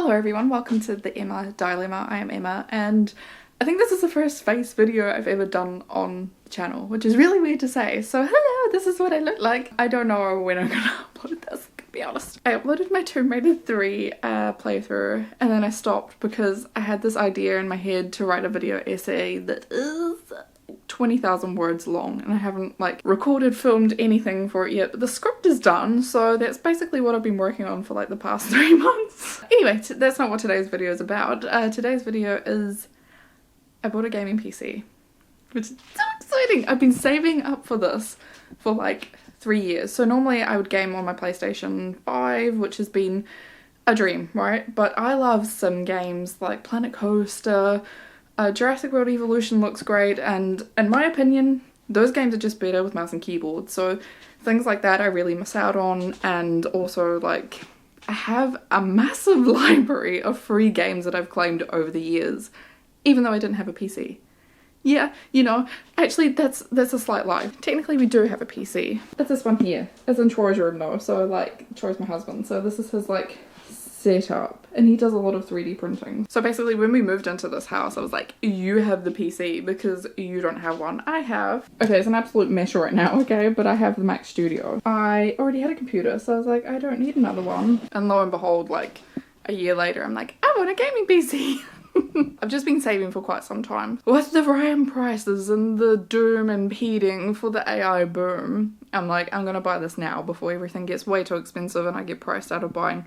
Hello everyone, welcome to the Emma Dilemma. I am Emma and I think this is the first face video I've ever done on the channel, which is really weird to say. So hello, this is what I look like. I don't know when I'm gonna upload this, to be honest. I uploaded my Tomb Raider 3 playthrough and then I stopped because I had this idea in my head to write a video essay that is 20,000 words long and I haven't like recorded, filmed anything for it yet, but the script is done, so that's basically what I've been working on for like the past 3 months. Anyway, that's not what today's video is about. Today's video is I bought a gaming PC, which is so exciting. I've been saving up for this for like 3 years. So normally I would game on my PlayStation 5, which has been a dream, right? But I love sim games like Planet Coaster, Jurassic World Evolution looks great, and in my opinion those games are just better with mouse and keyboard, so things like that I really miss out on. And also, like, I have a massive library of free games that I've claimed over the years even though I didn't have a PC. Yeah, you know, actually that's a slight lie. Technically we do have a PC. It's this one here. It's in Troy's room though, so like Troy's my husband, so this is his like setup, and he does a lot of 3D printing. So basically when we moved into this house I was like, you have the PC because you don't have one. I have. Okay, it's an absolute mess right now, okay, but I have the Mac Studio. I already had a computer, so I was like, I don't need another one. And lo and behold, like a year later I'm like, I want a gaming PC. I've just been saving for quite some time. With the RAM prices and the doom impeding for the AI boom, I'm like, I'm gonna buy this now before everything gets way too expensive and I get priced out of buying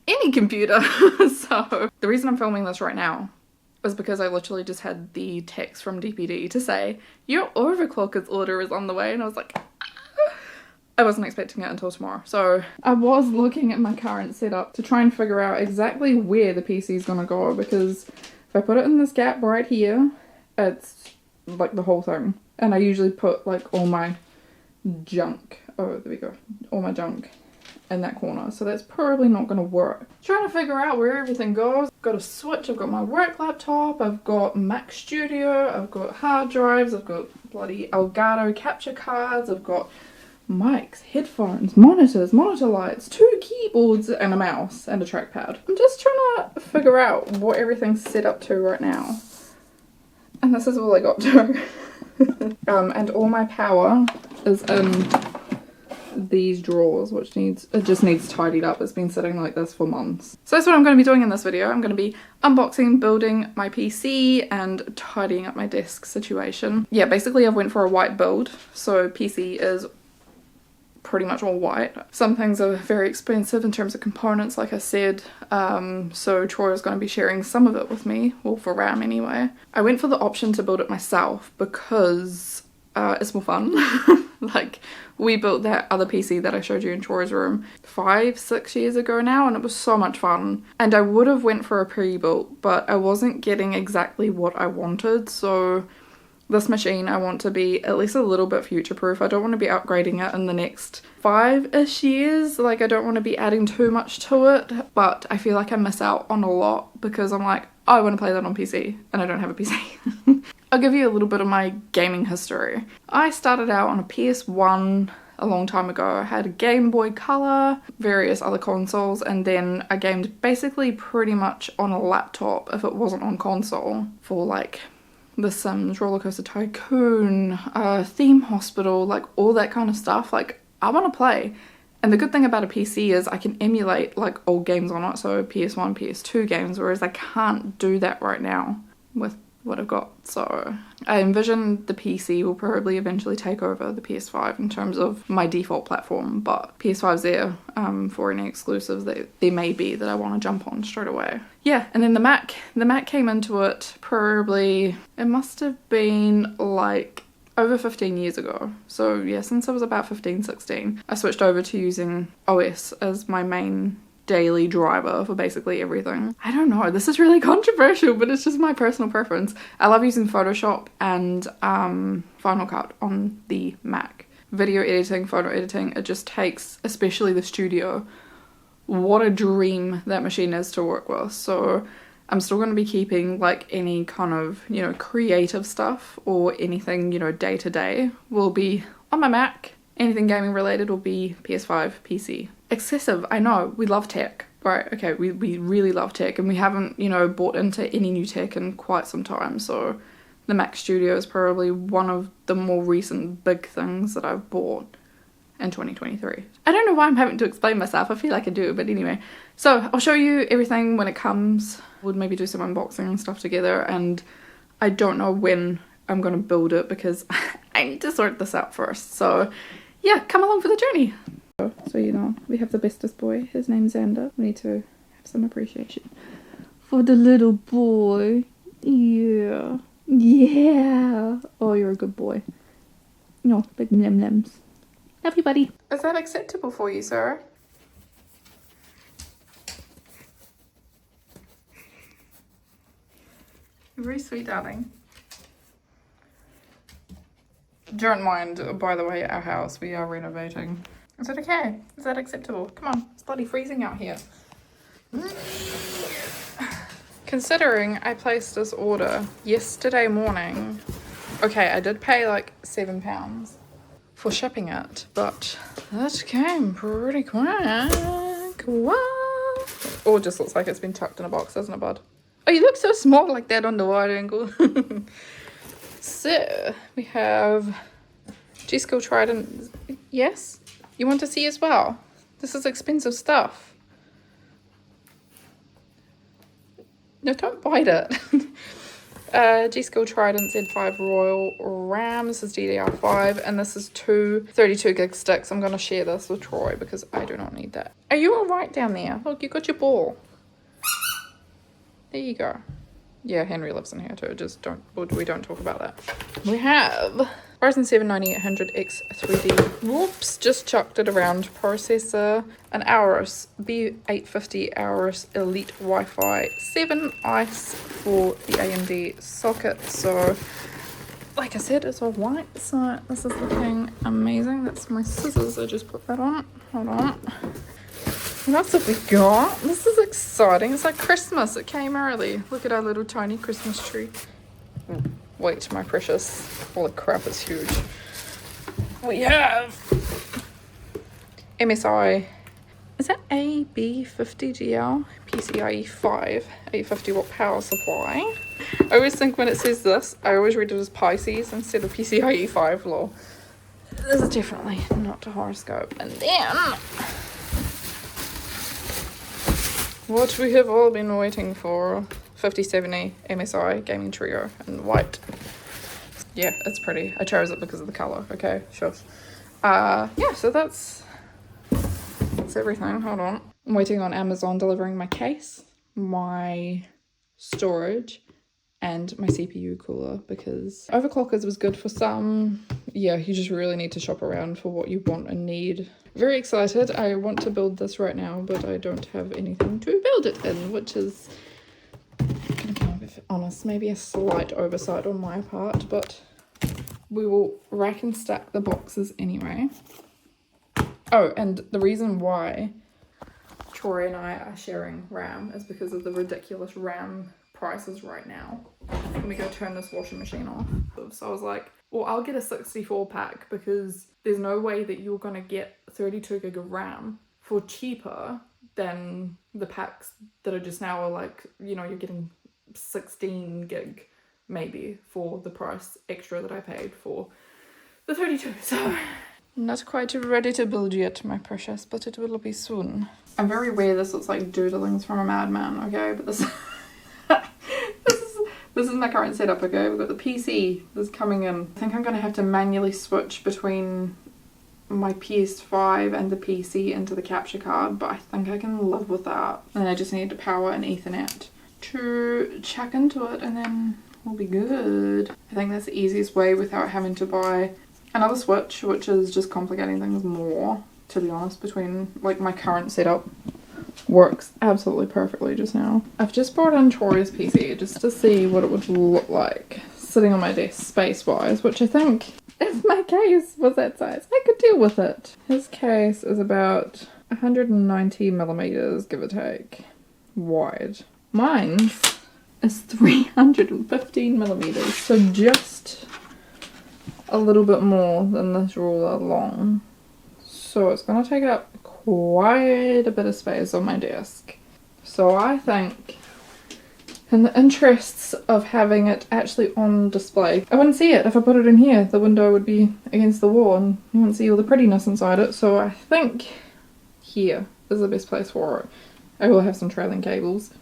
any computer. So the reason I'm filming this right now is because I literally just had the text from DPD to say, your overclocker's order is on the way, and I was like, I wasn't expecting it until tomorrow. So I was looking at my current setup to try and figure out exactly where the PC is gonna go, because if I put it in this gap right here, it's like the whole thing. And I usually put like all my junk, oh there we go, all my junk in that corner, so that's probably not gonna work. Trying to figure out where everything goes. I've got a Switch, I've got my work laptop, I've got Mac Studio, I've got hard drives, I've got bloody Elgato capture cards, I've got mics, headphones, monitors, monitor lights, 2 keyboards and a mouse and a trackpad. I'm just trying to figure out what everything's set up to right now, and this is all I got to. And all my power is in these drawers, which just needs tidied up. It's been sitting like this for months. So that's what I'm going to be doing in this video. I'm going to be unboxing, building my PC and tidying up my desk situation. Yeah, basically I've went for a white build, so PC is pretty much all white. Some things are very expensive in terms of components, like I said, so Troy is going to be sharing some of it with me, well, for RAM anyway. I went for the option to build it myself because it's more fun. Like, we built that other PC that I showed you in Troy's room 5-6 years ago now, and it was so much fun. And I would have went for a pre-built, but I wasn't getting exactly what I wanted, so this machine I want to be at least a little bit future-proof. I don't want to be upgrading it in the next 5-ish years. Like, I don't want to be adding too much to it, but I feel like I miss out on a lot because I'm like, oh, I want to play that on PC and I don't have a PC. I'll give you a little bit of my gaming history. I started out on a PS1 a long time ago. I had a Game Boy Color, various other consoles, and then I gamed basically pretty much on a laptop if it wasn't on console for like The Sims, Roller Coaster Tycoon, Theme Hospital, like all that kind of stuff. Like, I want to play. And the good thing about a PC is I can emulate like old games on it, so PS1, PS2 games, whereas I can't do that right now with what I've got. So I envision the PC will probably eventually take over the PS5 in terms of my default platform, but PS5's there for any exclusives that there may be that I want to jump on straight away. Yeah, and then the Mac came into it probably, it must have been like over 15 years ago. So yeah, since I was about 15, 16, I switched over to using OS as my main daily driver for basically everything. I don't know, this is really controversial, but it's just my personal preference. I love using Photoshop and Final Cut on the Mac. Video editing, photo editing, it just takes, especially the studio, what a dream that machine is to work with. So I'm still going to be keeping like any kind of, you know, creative stuff or anything, you know, day to day will be on my Mac. Anything gaming related will be PS5, PC. Excessive, I know, we love tech. Right, okay, we really love tech, and we haven't, you know, bought into any new tech in quite some time, so the Mac Studio is probably one of the more recent big things that I've bought in 2023. I don't know why I'm having to explain myself, I feel like I do, but anyway. So I'll show you everything when it comes. We'll maybe do some unboxing and stuff together, and I don't know when I'm going to build it because I need to sort this out first. So yeah, come along for the journey. So you know, we have the bestest boy, his name's Xander. We need to have some appreciation for the little boy. Yeah. Yeah. Oh, you're a good boy. No, big lem-lems. Love you, buddy. Is that acceptable for you, sir? You're very sweet, darling. Don't mind, by the way, our house. We are renovating. Is that okay? Is that acceptable? Come on, it's bloody freezing out here. Considering I placed this order yesterday morning, okay, I did pay like £7 for shipping it, but that came pretty quick. What? Or just looks like it's been tucked in a box, doesn't it, bud? Oh, you look so small like that on the wide angle. So, we have G-Skill Trident. Yes? You want to see as well? This is expensive stuff. No, don't bite it. G-Skill Trident Z5 Royal RAM. This is DDR5, and this is two 32 gig sticks. I'm going to share this with Troy because I do not need that. Are you alright down there? Look, you got your ball. There you go. Yeah, Henry lives in here too. Just we don't talk about that. We have Ryzen 7 9800X 3D. Whoops, just chucked it around. Processor, an Aorus B850 Aorus Elite Wi-Fi 7 ICE for the AMD socket. So, like I said, it's all white. So this is looking amazing. That's my scissors. I just put that on. Hold on. What else have we got? This is exciting. It's like Christmas. It came early. Look at our little tiny Christmas tree. Wait, my precious. Holy crap, it's huge. We have MSI. Is that AB50GL? PCIe 5. 850 watt power supply. I always think when it says this, I always read it as Pisces instead of PCIe 5. Lol. This is definitely not a horoscope. And then what we have all been waiting for, 5070 MSI Gaming Trio in white. Yeah, it's pretty. I chose it because of the colour. Okay, sure. Yeah, so that's everything. Hold on. I'm waiting on Amazon delivering my case, my storage, and my CPU cooler because overclockers was good for some. Yeah, you just really need to shop around for what you want and need. Very excited. I want to build this right now, but I don't have anything to build it in, which is, gonna be a bit honest, maybe a slight oversight on my part, but we will rack and stack the boxes anyway. Oh, and the reason why Troy and I are sharing RAM is because of the ridiculous RAM prices right now. Let me go turn this washing machine off. So I was like, well, I'll get a 64 pack because there's no way that you're gonna get 32 gig of RAM for cheaper than the packs that are just now are like, you know, you're getting 16 gig maybe for the price extra that I paid for the 32. So not quite ready to build yet, my precious, but it will be soon. I'm very aware this looks like doodlings from a madman, okay, but this this is my current setup, okay? We've got the PC that's coming in. I think I'm going to have to manually switch between my PS5 and the PC into the capture card, but I think I can live with that. And I just need to power an Ethernet to chuck into it and then we'll be good. I think that's the easiest way without having to buy another switch, which is just complicating things more, to be honest, between like my current setup. Works absolutely perfectly just now. I've just brought in Troy's PC just to see what it would look like sitting on my desk space-wise, which I think if my case was that size, I could deal with it. His case is about 190 millimeters, give or take, wide. Mine's is 315 millimeters, so just a little bit more than this ruler long. So it's gonna take up quite a bit of space on my desk. So I think, in the interests of having it actually on display, I wouldn't see it if I put it in here. The window would be against the wall and you wouldn't see all the prettiness inside it. So I think here is the best place for it. I will have some trailing cables.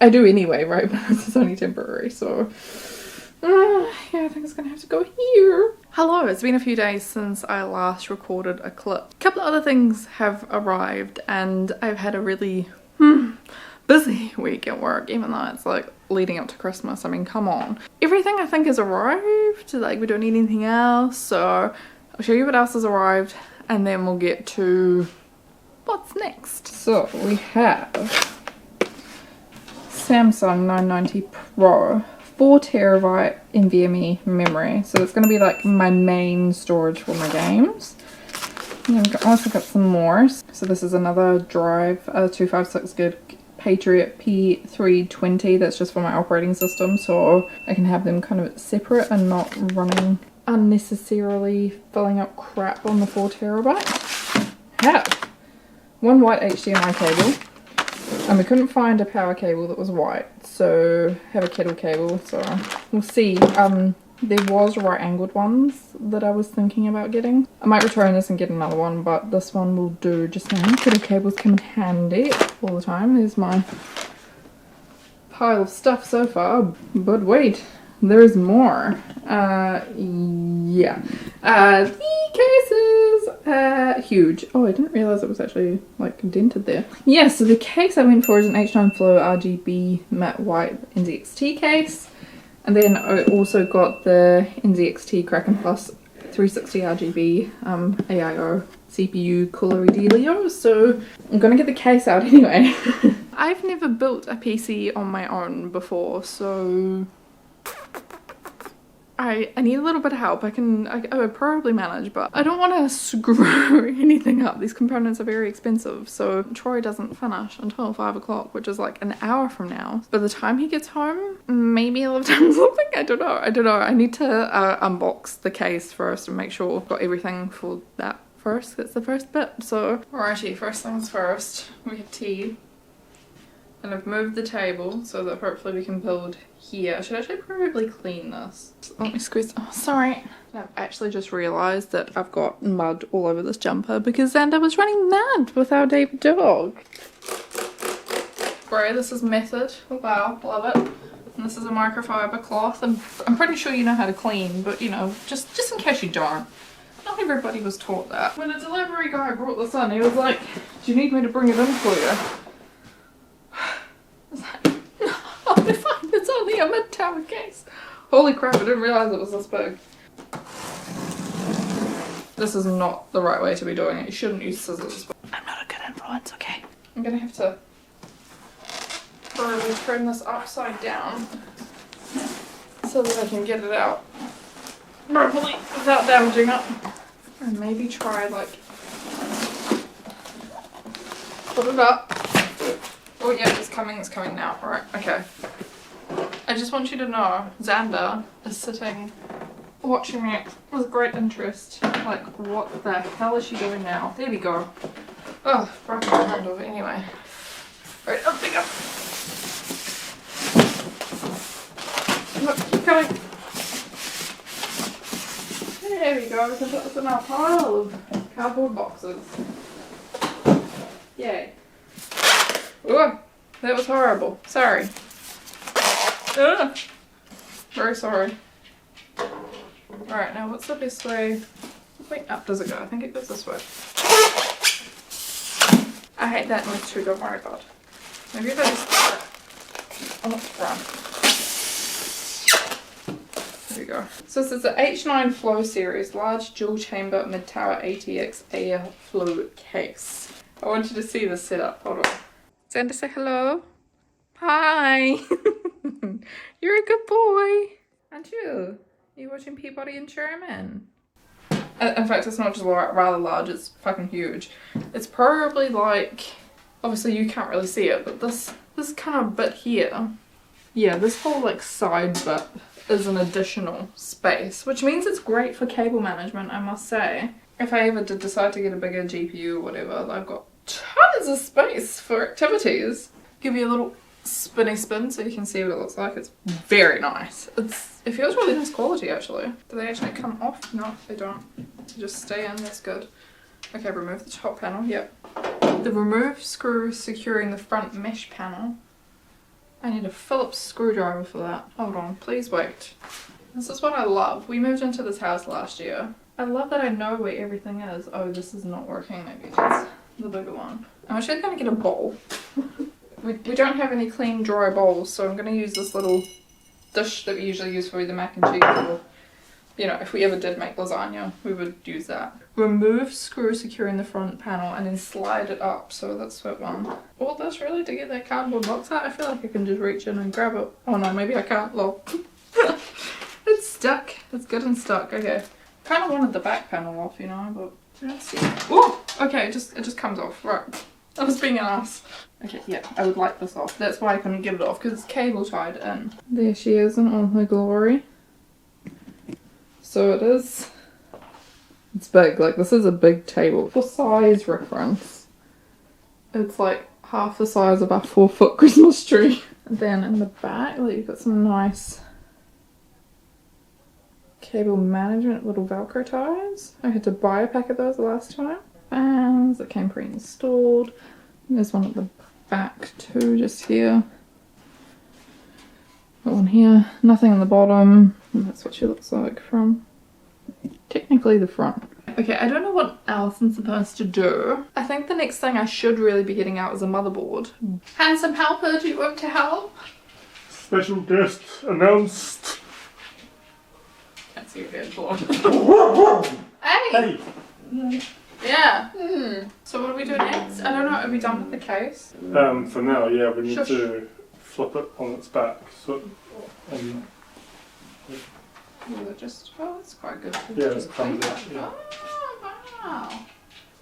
I do anyway, right? But this is only temporary, so yeah, I think it's gonna have to go here. Hello, it's been a few days since I last recorded a clip. A couple of other things have arrived and I've had a really busy week at work, even though it's like leading up to Christmas. I mean, come on. Everything I think has arrived, like we don't need anything else, so I'll show you what else has arrived and then we'll get to what's next. So we have Samsung 990 Pro, 4TB NVMe memory. So it's going to be like my main storage for my games. And I've also got some more. So this is another drive, a 256 gig Patriot P320. That's just for my operating system, so I can have them kind of separate and not running unnecessarily filling up crap on the 4TB. Have one white HDMI cable. And we couldn't find a power cable that was white, so have a kettle cable, so we'll see. There was right angled ones that I was thinking about getting. I might return this and get another one, but this one will do just now. Kettle cables come in handy all the time. There's my pile of stuff so far, but wait, there is more. Yeah. The cases, huge. Oh, I didn't realize it was actually like dented there. Yeah, so the case I went for is an H9 Flow RGB matte white NZXT case. And then I also got the NZXT Kraken Plus 360 RGB AIO CPU Coolery Delio. So I'm gonna get the case out anyway. I've never built a PC on my own before, so I need a little bit of help. I would probably manage, but I don't want to screw anything up. These components are very expensive, so Troy doesn't finish until 5 o'clock, which is like an hour from now. By the time he gets home, maybe he'll have done something. I don't know. I need to unbox the case first and make sure I've got everything for that first. That's the first bit. So, alrighty, first things first, we have tea. And I've moved the table so that hopefully we can build here. I should actually probably clean this. Let me squeeze. Oh, sorry. I've actually just realised that I've got mud all over this jumper because Xander was running mad with our David dog. Spray, this is Method. Wow, love it. And this is a microfiber cloth. I'm pretty sure you know how to clean, but you know, just in case you don't. Not everybody was taught that. When the delivery guy brought this in, he was like, do you need me to bring it in for you? Oh, fine. It's only a mid-tower case. Holy crap, I didn't realise it was this big. This is not the right way to be doing it. You shouldn't use scissors. I'm not a good influence, okay? I'm gonna have to probably turn this upside down so that I can get it out properly without damaging it. And maybe try like put it up. Oh yeah, it's coming now. Alright, okay. I just want you to know, Xander is sitting watching me with great interest. Like, what the hell is she doing now? There we go. Oh, broken my handle, anyway. Alright, up we go. Look, keep coming. There we go, we can put this in our pile of cardboard boxes. Yay. Oh, that was horrible. Sorry. Ugh. Very sorry. Alright, now what's the best way? Which way up does it go? I think it goes this way. I hate that noise too, don't worry about it. Maybe if I just put it on the front. There we go. So this is the H9 Flow series, large dual chamber mid-tower ATX air flow case. I want you to see this setup. Hold on. Xander, say hello. Hi. You're a good boy, aren't you? Are you watching Peabody and Sherman? In fact, it's not just rather large, it's fucking huge. It's probably like, obviously you can't really see it, but this kind of bit here, yeah, this whole like side bit is an additional space, which means it's great for cable management, I must say. if I ever did decide to get a bigger GPU or whatever, I've got tons of space for activities. Give you a little spinny spin so you can see what it looks like. It's very nice. It feels really nice quality actually. Do they actually come off? No, they don't. They just stay in, that's good. Okay, remove the top panel, yep. The remove screw securing the front mesh panel. I need a Phillips screwdriver for that. Hold on, please wait. This is what I love. We moved into this house last year. I love that I know where everything is. Oh, this is not working. Maybe that's the bigger one. I'm actually going to get a bowl. we don't have any clean, dry bowls, so I'm going to use this little dish that we usually use for either mac and cheese or, you know, if we ever did make lasagna, we would use that. Remove screw securing the front panel and then slide it up. So that's that one. All this really to get that cardboard box out? I feel like I can just reach in and grab it. Oh no, maybe I can't. Lol. It's stuck. It's good and stuck. Okay. Kind of wanted the back panel off, you know, but let's see. Oh, okay. It just comes off. Right. I was being an ass. Okay, yeah, I would like this off. That's why I couldn't get it off, because it's cable tied in. There she is in all her glory. So it is. It's big. Like, this is a big table. For size reference, it's like half the size of our 4-foot Christmas tree. And then in the back, like, you've got some nice cable management little Velcro ties. I had to buy a pack of those the last time. Fans that came pre-installed. There's one at the back too, just here. Got one here. Nothing on the bottom. And that's what she looks like from technically the front. Okay, I don't know what else I'm supposed to do. I think the next thing I should really be getting out is a motherboard. Handsome helper, do you want to help? Special guest announced. Can't see your head floor. Hey! Yeah. So what do we do next? I don't know. Are we done with the case? For now, yeah, we need to flip it on its back. So, just, oh, that's quite good. Yeah, just it comes clean out, that. yeah. Oh, wow.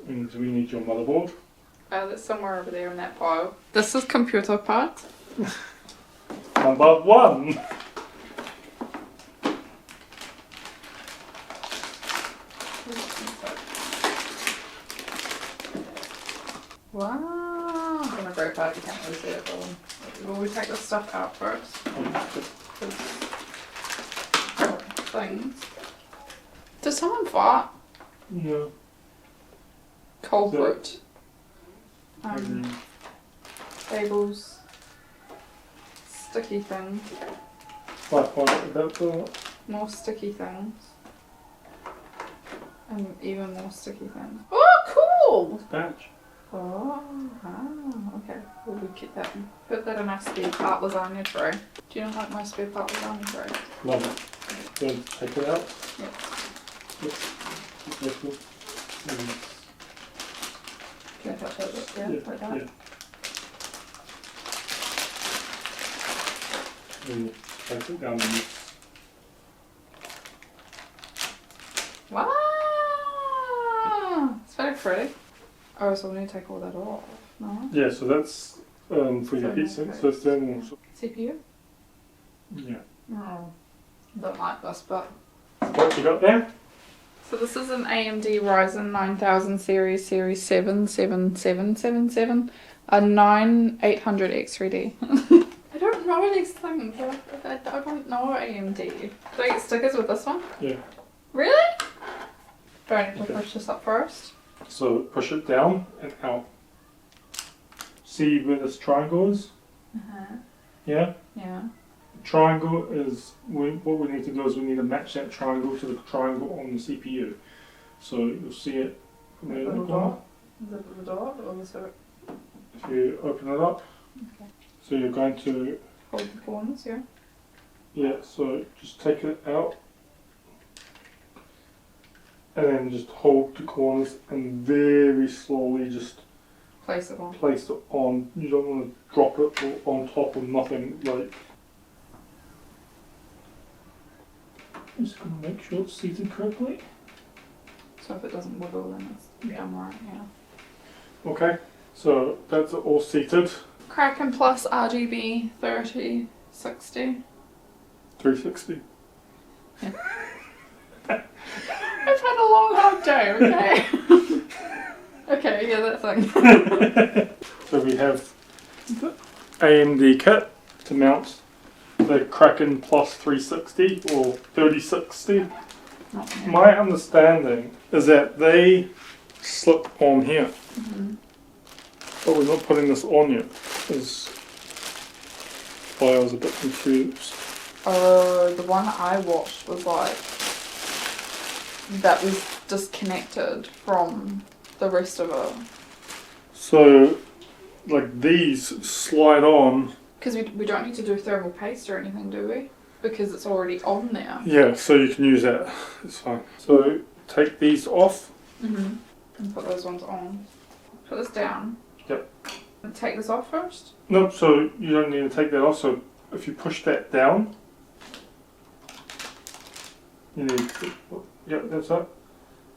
And we need your motherboard. That's somewhere over there in that pile. This is computer parts. Number 1. Wow. I'm gonna break apart, you can't really see it, but will we take this stuff out first? Things. Did someone fart? Yeah. Culprit. Tables. Sticky things. More sticky things. And even more sticky things. Oh, cool! Batch. Oh, wow. Okay. Well, we keep that. Put that in our spare part lasagna tray. Do you not like my spare part lasagna tray? Love it. So take it out. Yep. Can I touch it? Yeah, like that? Yeah. And place it down in this. Wow! It's very pretty. Oh, so we need to take all that off, no? Yeah, so that's for your heatsink. So it's then also. CPU? Yeah. Oh, don't like this, but. What you got there? So this is an AMD Ryzen 9000 series 7777, a 9800X3D. I don't know these things. I don't know AMD. Do I get stickers with this one? Yeah. Really? Do I need to push this up first? So push it down and out. See where this triangle is? Yeah? Yeah. Triangle is, what we need to do is we need to match that triangle to the triangle on the CPU. So you'll see it from the other corner. The dot or the circle? If you open it up, Okay. so you're going to, Hold the corners, yeah. yeah, so just take it out and then just hold the corners and very slowly just Place it on. place it on. You don't want to drop it on top of nothing, like. I'm just going to make sure it's seated correctly. So if it doesn't wiggle, then it's done right, yeah. Okay, so that's all seated. Kraken Plus RGB 3060. 360. Yeah. I've had a long hard day, okay? Okay, yeah, that's fine. So we have the AMD kit to mount the Kraken Plus 360 or 3060. My understanding is that they slip on here, but we're not putting this on yet. Is why I was a bit confused. The one I watched was like that was disconnected from the rest of it. So, like these slide on. Because we don't need to do thermal paste or anything, do we? Because it's already on there. Yeah, so you can use that. It's fine. So take these off. And put those ones on. Put this down. Yep. And take this off first. No, so you don't need to take that off. So if you push that down, you need to, yep, that's it.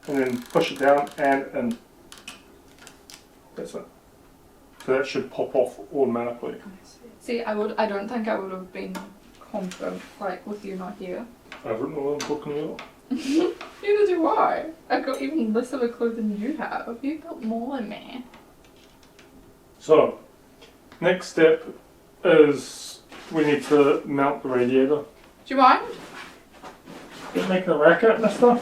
And then push it down and in. That's it. So that should pop off automatically. See, I don't think I would have been confident, like, with you not here. I don't know what I'm talking about. Neither do I. I've got even less of a clue than you have. You've got more than me. So, next step is we need to mount the radiator. Do you mind? You're making a racket, mister?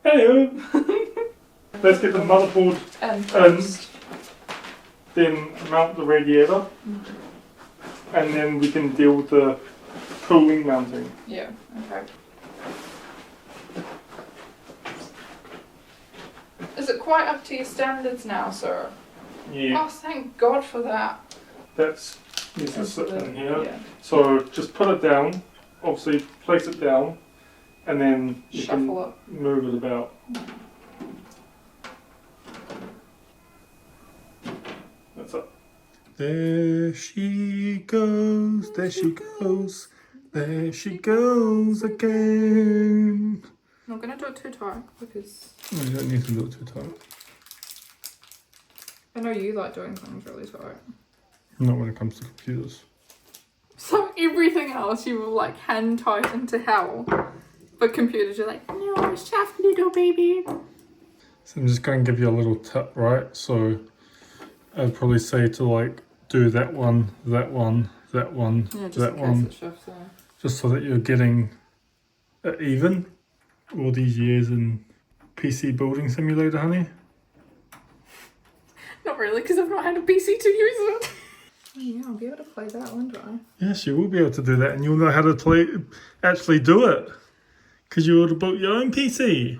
Hello! Let's get the motherboard And then mount the radiator, and then we can deal with the cooling mounting. yeah, okay. Is it quite up to your standards now, sir? Yeah, Oh, thank God for that. that's needs to sit in here. Yeah. So just put it down, obviously place it down, and then you Shuffle can move it about. That's it. There she goes, there she goes, there she goes again. I'm not going to do it too tight because No, you don't need to do it too tight. I know you like doing things really tight. Not when it comes to computers. So everything else you will like hand tighten to hell. But computers you're like, no, soft little baby. So I'm just going to give you a little tip, right? So I'd probably say to like do that one, that one, that one, Yeah, just that in one. case it shifts there. Just so that you're getting it even. All these years in PC building simulator, honey. Not really, because I've not had a PC to use it. Oh, yeah, I'll be able to play that, won't I? Yes, you will be able to do that, and you'll know how to actually do it. Because you would have built your own PC.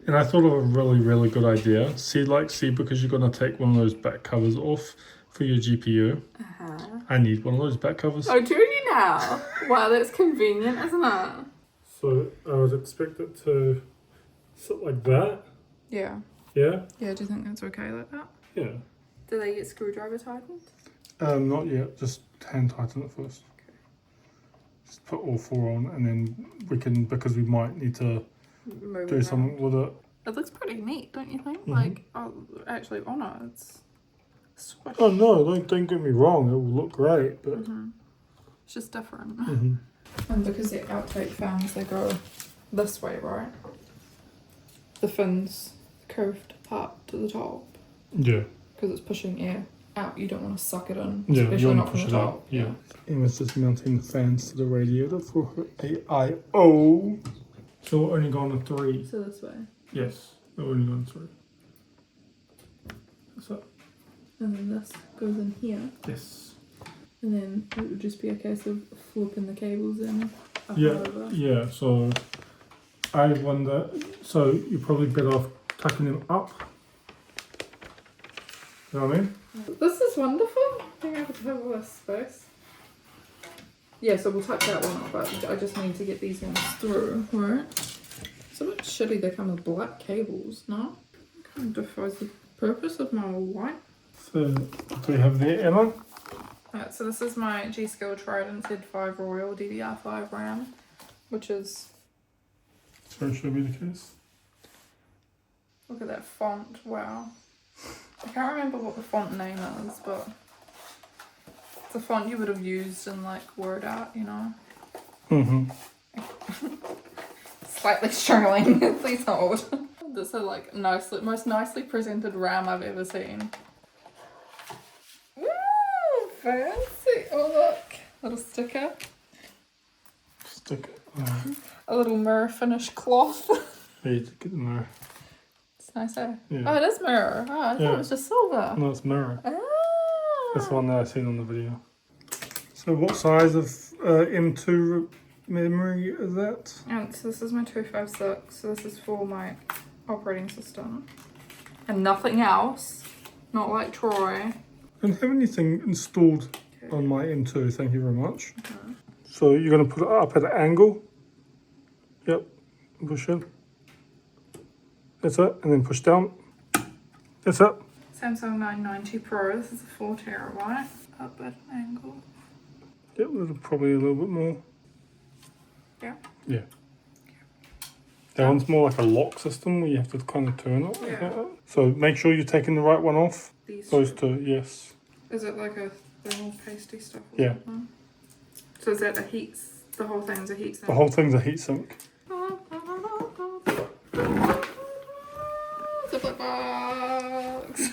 And I thought of a really, really good idea. See, because you're going to take one of those back covers off for your GPU. I need one of those back covers. Oh, do you now? Wow, that's convenient, isn't it? So I would expect it to sit like that. Yeah. Yeah? Yeah, do you think that's okay like that? Yeah. Do they get screwdriver tightened? Not yet. Just hand tighten it first. Okay. Just put all four on, and then we can, because we might need to Move do it something with it. It looks pretty neat, don't you think? Like, oh, actually on it, it's swish. Oh no, don't get me wrong. It will look great, but It's just different. And because they're outtake fans, they go this way, right? The fins curved part to the top. yeah. Because it's pushing air out. You don't want to suck it in, Yeah, especially you want not to from push the it top. out. Yeah. Emma's just mounting the fans to the radiator for her AIO. So we're only going to 3. So this way. Yes, we're only going to 3. That's it. And then this goes in here. Yes. And then it would just be a case of flipping the cables in. Up Yeah, and over. yeah. So I wonder. So you're probably better off tucking them up. You know what I mean? This is wonderful. Being able to have all this space. Yeah, so we'll tuck that one up, but I just need to get these ones through, right? It's a bit shitty they come with black cables, no? Kind of defies the purpose of my white. So what do we have there, Emma? Alright, so this is my G-Skill Trident Z5 Royal DDR5 RAM, which is, So should be the case. look at that font, wow. I can't remember what the font name is, but it's a font you would have used in like word art, you know? slightly struggling. Please hold. This is like most nicely presented RAM I've ever seen. Ooh, fancy. Oh look, little sticker. Stick it. A little mirror finish cloth. Yeah, you get the mirror. It's nice, eh? Yeah. Oh, it is mirror. Oh, I thought it was just silver. No, it's mirror. Ah. That's the one that I've seen on the video. So what size of M2 memory is that? And so this is my 256. So this is for my operating system. And nothing else. Not like Troy. I don't have anything installed on my M2, thank you very much. So you're going to put it up at an angle. Yep, push in. That's it, and then push down. That's it. Samsung 990 Pro. This is a 4 terabyte. Up at an angle. Yep, probably a little bit more. Yeah. Yeah. That one's more like a lock system where you have to kind of turn it. Yeah. So make sure you're taking the right one off. These Those two, yes. Is it like a thermal pasty stuff? Or Yeah. something? So is that the whole thing's a heat sink? The whole thing's a heatsink. The flip box.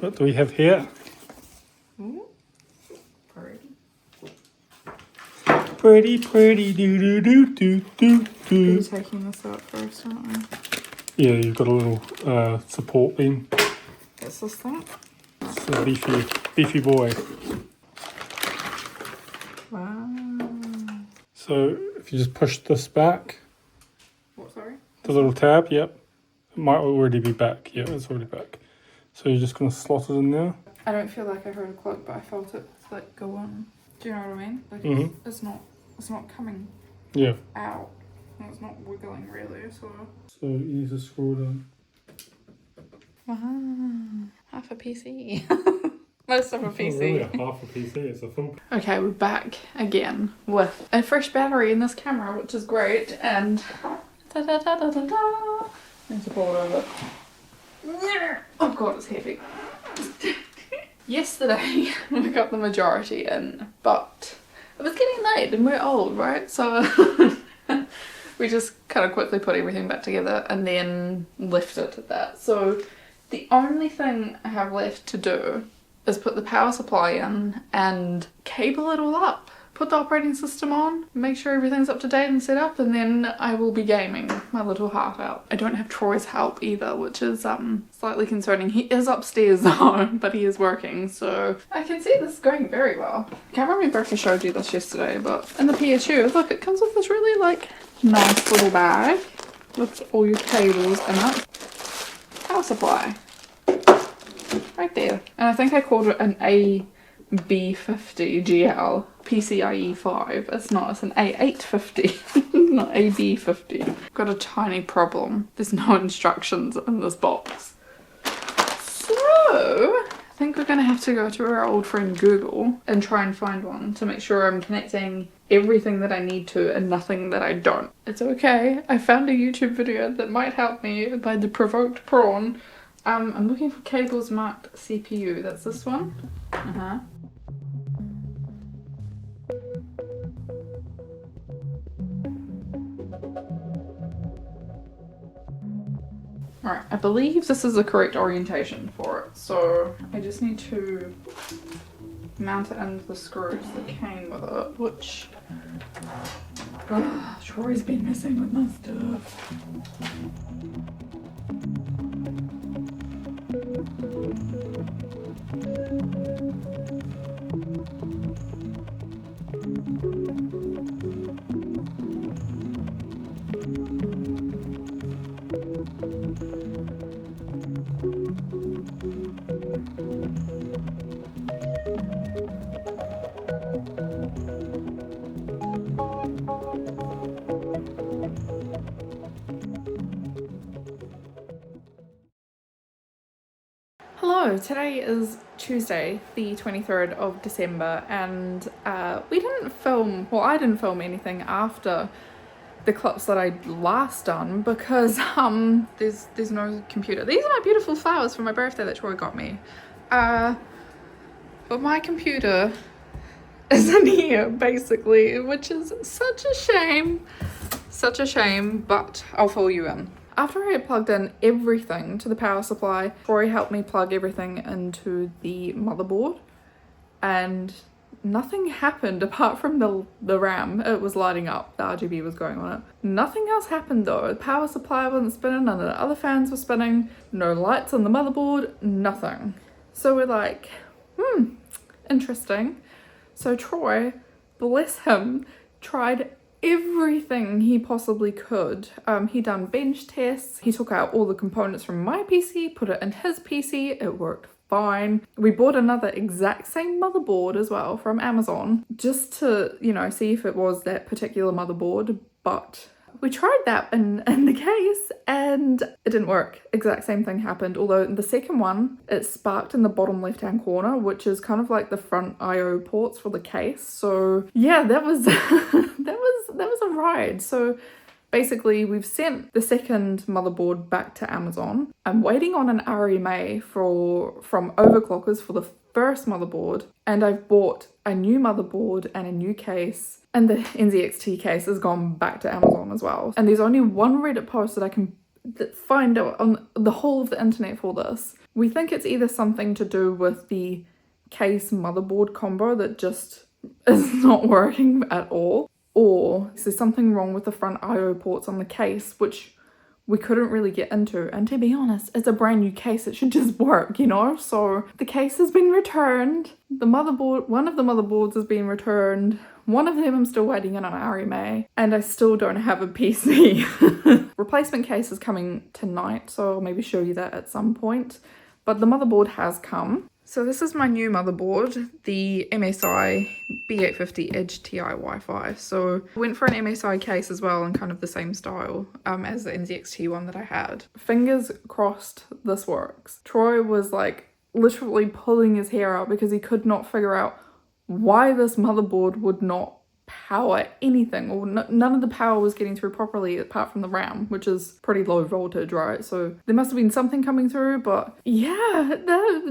What do we have here? Ooh. Pretty, pretty, do do do do do We're do. taking this out first, aren't we? Yeah, you've got a little support beam. What's this thing? It's a beefy boy. Wow. So if you just push this back, What, sorry? the little tab, yep, it might already be back. Yeah, it's already back. So you're just gonna slot it in there. I don't feel like I heard a click, but I felt it like go on. Do you know what I mean? Like it's not coming Yeah. out. And it's not wiggling really, so. So you need to screw it in. Wow. Half a PC. Most of a It's PC. not really a half a PC, it's a full. Okay, we're back again with a fresh battery in this camera, which is great, and da-da-da-da-da-da. Need to pull it over. Oh god, it's heavy. Yesterday we got the majority in, but it was getting late and we're old, right? So we just kind of quickly put everything back together and then left it at that. So the only thing I have left to do is put the power supply in and cable it all up. Put the operating system on, make sure everything's up to date and set up, and then I will be gaming my little heart out. I don't have Troy's help either, which is slightly concerning. He is upstairs though, but he is working, so I can see this going very well. I can't remember if I showed you this yesterday, but in the PSU, look, it comes with this really like nice little bag with all your cables in it. Power supply. Right there. And I think I called it an AB50 GL PCIe 5. It's not, it's an A850, not AB50. Got a tiny problem. There's no instructions in this box. So, I think we're gonna have to go to our old friend Google and try and find one to make sure I'm connecting everything that I need to and nothing that I don't. It's okay. I found a YouTube video that might help me by the Provoked Prawn. I'm looking for cables marked CPU. That's this one. Alright, I believe this is the correct orientation for it, so I just need to mount it into the screws that came with it, which... Troy's been messing with my stuff. Hello, today is Tuesday, the 23rd of December, and we didn't film, well, I didn't film anything after the clips that I'd last done because there's no computer. These are my beautiful flowers for my birthday that Troy got me. But my computer isn't here, basically, which is such a shame. Such a shame, but I'll fill you in. After I had plugged in everything to the power supply, Troy helped me plug everything into the motherboard, and nothing happened apart from the RAM. It was lighting up, the RGB was going on it. Nothing else happened though. The power supply wasn't spinning, none of the other fans were spinning, no lights on the motherboard, nothing. So we're like, interesting. So Troy, bless him, tried everything he possibly could. He done bench tests, he took out all the components from my PC, put it in his PC, it worked fine. We bought another exact same motherboard as well from Amazon just to, you know, see if it was that particular motherboard, but we tried that in the case and it didn't work. Exact same thing happened, although the second one, it sparked in the bottom left hand corner, which is kind of like the front IO ports for the case. So yeah, that was that was a ride. So basically, we've sent the second motherboard back to Amazon. I'm waiting on an RMA from overclockers for the first motherboard, and I've bought a new motherboard and a new case, and the NZXT case has gone back to Amazon as well. And there's only one Reddit post that I can find on the whole of the internet for this. We think it's either something to do with the case motherboard combo that just is not working at all, or there's something wrong with the front IO ports on the case, which we couldn't really get into. And to be honest, it's a brand new case, it should just work, you know? So the case has been returned. The motherboard, one of the motherboards has been returned. One of them I'm still waiting on an RMA, and I still don't have a PC. Replacement case is coming tonight, so I'll maybe show you that at some point. But the motherboard has come. So this is my new motherboard, the MSI B850 Edge TI Wi-Fi. So I went for an MSI case as well in kind of the same style as the NZXT one that I had. Fingers crossed this works. Troy was like literally pulling his hair out because he could not figure out why this motherboard would not power anything, or none of the power was getting through properly apart from the RAM, which is pretty low voltage, right? So there must have been something coming through, but yeah,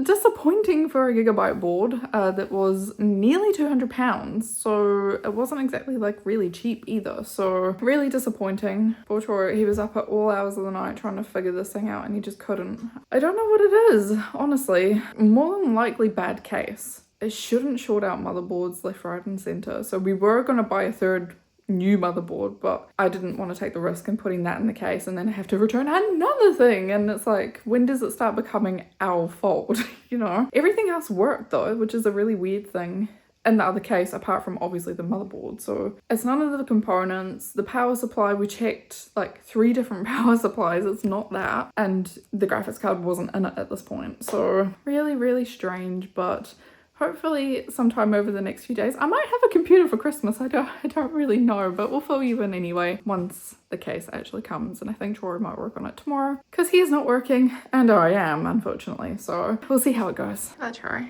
disappointing for a gigabyte board that was nearly £200, so it wasn't exactly like really cheap either. So really disappointing. Poor Troy, he was up at all hours of the night trying to figure this thing out and he just couldn't. I don't know what it is, honestly. More than likely bad case. It shouldn't short out motherboards left, right and centre. So we were going to buy a third new motherboard, but I didn't want to take the risk in putting that in the case and then have to return another thing. And it's like, when does it start becoming our fault? You know? Everything else worked though, which is a really weird thing in the other case, apart from obviously the motherboard. So it's none of the components. The power supply, we checked like 3 different power supplies. It's not that. And the graphics card wasn't in it at this point. So really, really strange, but hopefully sometime over the next few days. I might have a computer for Christmas, I don't really know, but we'll fill you in anyway once the case actually comes, and I think Troy might work on it tomorrow because he is not working and I am, unfortunately, so we'll see how it goes. Hi Troy.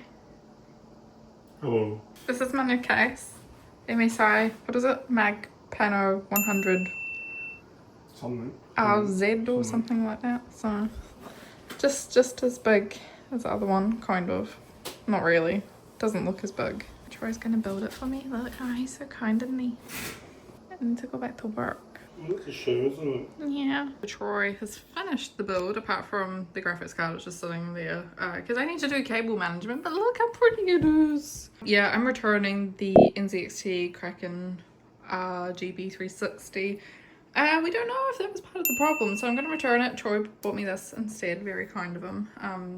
Hello. This is my new case. MSI, what is it? Mag Pano 100 Something. RZ or something like that, so just as big as the other one, kind of. Not really. Doesn't look as big. Troy's gonna build it for me. Look, oh, he's so kind, isn't he? I need to go back to work. It's a show, isn't it? Yeah. Troy has finished the build, apart from the graphics card, it's just sitting there. Because I need to do cable management, but look how pretty it is. Yeah, I'm returning the NZXT Kraken GB360. We don't know if that was part of the problem, so I'm going to return it. Troy bought me this instead, very kind of him.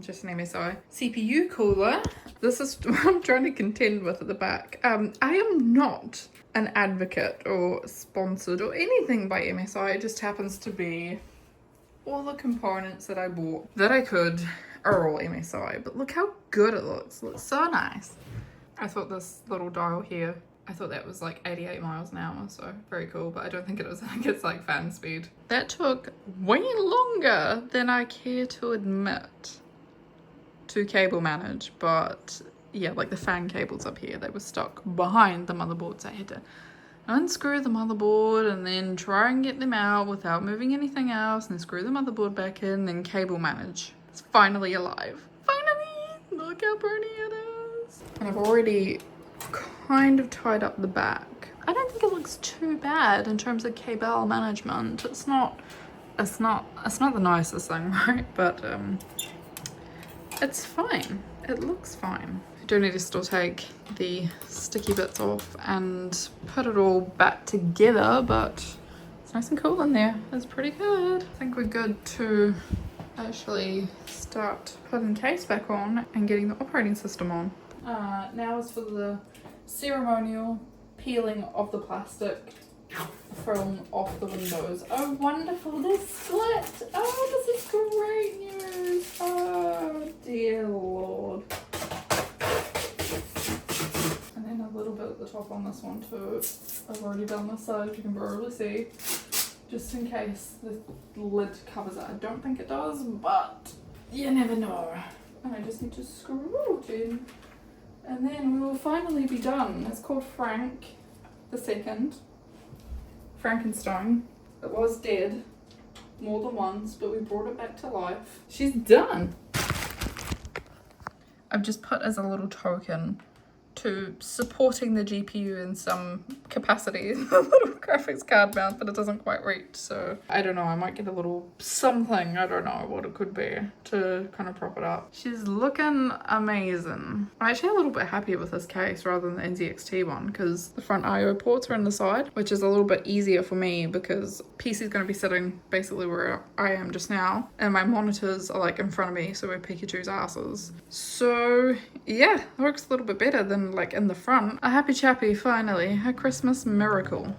Just an MSI CPU cooler. This is what I'm trying to contend with at the back. I am not an advocate or sponsored or anything by MSI. It just happens to be all the components that I bought that I could are all MSI. But look how good it looks. It looks so nice. I thought this little dial here, I thought that was like 88 miles an hour, so very cool, but I don't think it was. I think it's like fan speed. That took way longer than I care to admit to cable manage, but yeah, like the fan cables up here, they were stuck behind the motherboard, so I had to unscrew the motherboard and then try and get them out without moving anything else, and then screw the motherboard back in, then cable manage. It's finally alive. Finally! Look how pretty it is. And I've already kind of tied up the back I don't think it looks too bad in terms of cable management. It's not the nicest thing, right? But it's fine. It looks fine. I do need to still take the sticky bits off and put it all back together, but it's nice and cool in there. It's pretty good. I think we're good to actually start putting the case back on and getting the operating system on. Now is for the ceremonial peeling of the plastic film off the windows. Oh wonderful, they're split! Oh, this is great news! Oh dear lord. And then a little bit at the top on this one too. I've already done this side, if you can probably see. Just in case the lid covers it. I don't think it does, but you never know. And I just need to screw it in. And then we will finally be done. It's called Frank II. Frankenstein. It was dead more than once, but we brought it back to life. She's done. I've just put as a little token to supporting the GPU in some capacity a little graphics card mount, but it doesn't quite reach, so I don't know, I might get a little something, I don't know what it could be, to kind of prop it up. She's looking amazing. I'm actually a little bit happy with this case rather than the NZXT one, because the front IO ports are in the side, which is a little bit easier for me because PC's going to be sitting basically where I am just now, and my monitors are like in front of me, so we're Pikachu's asses. So yeah, it works a little bit better than like in the front. A happy chappy, finally, a Christmas miracle.